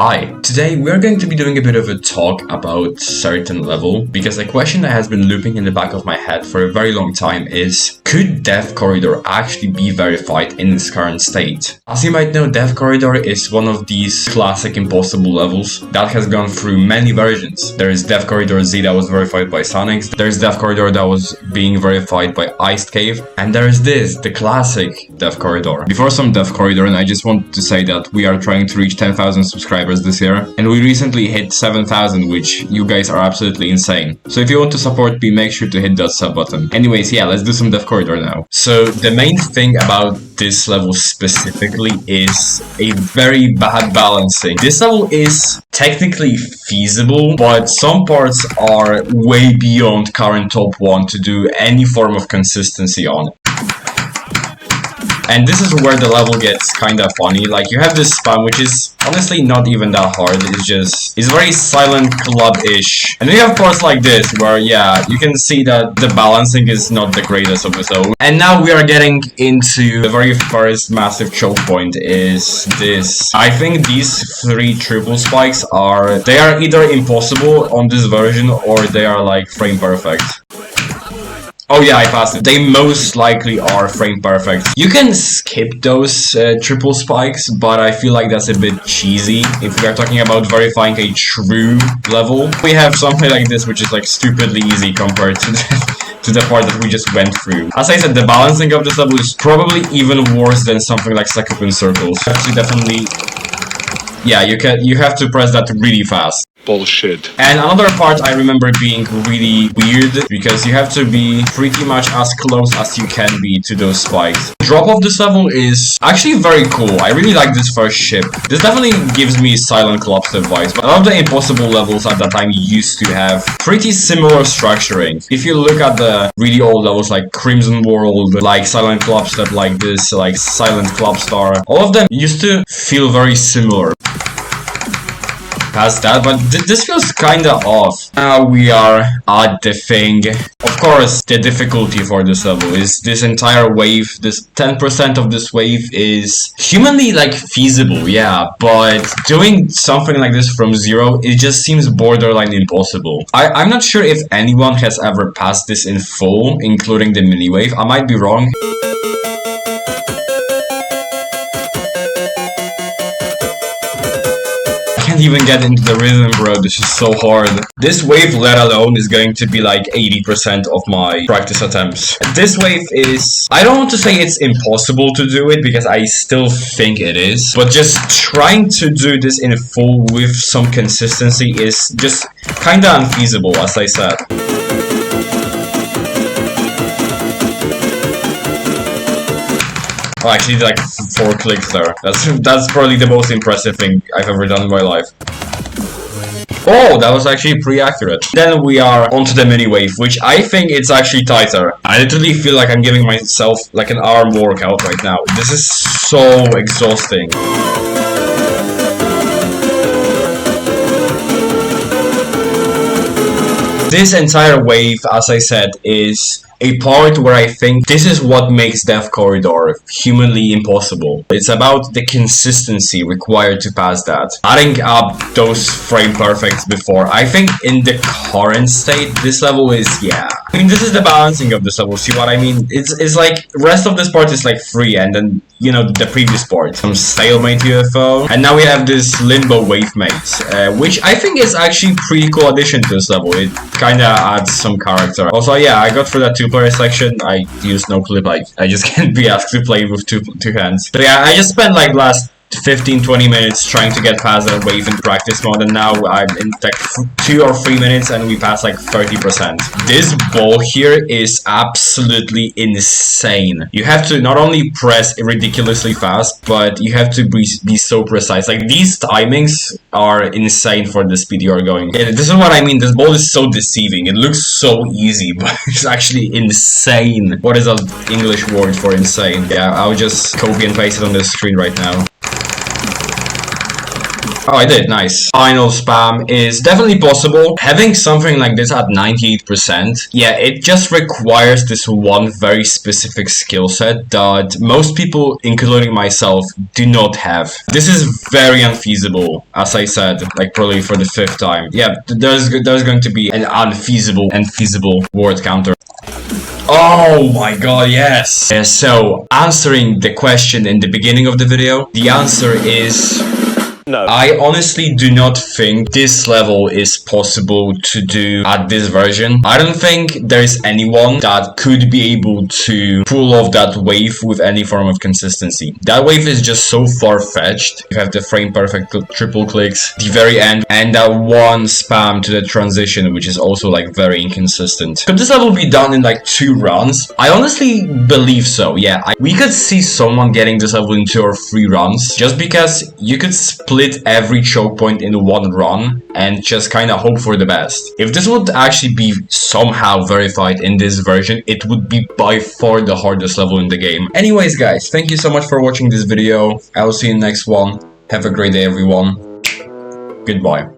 Hi, today we're going to be doing a bit of a talk about certain level, because a question that has been looping in the back of my head for a very long time is, could Death Corridor actually be verified in its current state? As you might know, Death Corridor is one of these classic impossible levels that has gone through many versions. There is Death Corridor Z that was verified by Sonics, there's Death Corridor that was being verified by Iced Cave, and there is this, the classic Death Corridor. Before some Death Corridor, and I just want to say that we are trying to reach 10,000 subscribers this year, and we recently hit 7,000, which you guys are absolutely insane. So if you want to support me, make sure to hit that sub button. Anyways, yeah, let's do some Death Corridor now. So the main thing about this level specifically is a very bad balancing. This level is technically feasible, but some parts are way beyond current top 1 to do any form of consistency on. And this is where the level gets kinda funny. Like, you have this spam, which is honestly not even that hard. It's very Silent Club-ish. And then you have parts like this, where, yeah, you can see that the balancing is not the greatest of its own. And now we are getting into the very first massive choke point is this. I think these 3 triple spikes they are either impossible on this version, or they are like frame perfect. Oh yeah, I passed it. They most likely are frame perfect. You can skip those triple spikes, but I feel like that's a bit cheesy if we are talking about verifying a true level. We have something like this, which is like stupidly easy compared to the part that we just went through. As I said, the balancing of this level is probably even worse than something like Suck Up in Circles. Actually, definitely, yeah, you have to press that really fast. Bullshit. And another part I remember being really weird, because you have to be pretty much as close as you can be to those spikes. The drop of this level is actually very cool. I really like this first ship. This definitely gives me Silent Clubstep vibes, but a lot of the impossible levels at that time used to have pretty similar structuring. If you look at the really old levels like Crimson World, like Silent Clubstep like this, like Silent Clubstar, all of them used to feel very similar. Past that, but this feels kinda off. Now we are at the thing. Of course, the difficulty for this level is this entire wave. This 10% of this wave is humanly like feasible, yeah, but doing something like this from zero, it just seems borderline impossible. I'm not sure if anyone has ever passed this in full, including the mini wave. I might be wrong. Even get into the rhythm, bro. This is so hard. This wave, let alone, is going to be like 80% of my practice attempts. This wave is, I don't want to say it's impossible to do it, because I still think it is, but just trying to do this in full with some consistency is just kinda unfeasible, as I said. Oh, I actually did like 4 clicks there. That's probably the most impressive thing I've ever done in my life. Oh, that was actually pretty accurate. Then we are onto the mini wave, which I think it's actually tighter. I literally feel like I'm giving myself like an arm workout right now. This is so exhausting. This entire wave, as I said, is a part where I think this is what makes Death Corridor humanly impossible. It's about the consistency required to pass that. Adding up those frame perfects before, I think in the current state, this level is, yeah. I mean, this is the balancing of this level, see what I mean? It's like, rest of this part is like free, and then, you know, the previous part. Some stalemate UFO, and now we have this limbo wave mates, which I think is actually pretty cool addition to this level. It kinda adds some character. Also, yeah, I got through that 2-player section. I used no clip. I just can't be asked to play with two hands. But yeah, I just spent like last 15-20 minutes trying to get past that wave in practice mode, and now I'm in like 2 or 3 minutes and we passed like 30%. This ball here is absolutely insane. You have to not only press ridiculously fast, but you have to be so precise. Like, these timings are insane for the speed you're going. Yeah, this is what I mean. This ball is so deceiving. It looks so easy, but it's actually insane. What is an English word for insane? Yeah, I'll just copy and paste it on the screen right now. Oh, I did. Nice. Final spam is definitely possible. Having something like this at 98%, yeah, it just requires this one very specific skill set that most people, including myself, do not have. This is very unfeasible, as I said, like probably for the 5th time. Yeah, there's going to be an unfeasible and feasible word counter. Oh my god, yes! So, answering the question in the beginning of the video, the answer is... no. I honestly do not think this level is possible to do at this version. I don't think there is anyone that could be able to pull off that wave with any form of consistency. That wave is just so far-fetched. You have the frame perfect triple clicks, the very end, and that one spam to the transition, which is also like very inconsistent. Could this level be done in like 2 runs? I honestly believe so, yeah. We could see someone getting this level in 2 or 3 runs, just because you could split every choke point in 1 run and just kind of hope for the best. If this would actually be somehow verified in this version, it would be by far the hardest level in the game. Anyways guys, thank you so much for watching this video. I will see you in the next one. Have a great day everyone. Goodbye.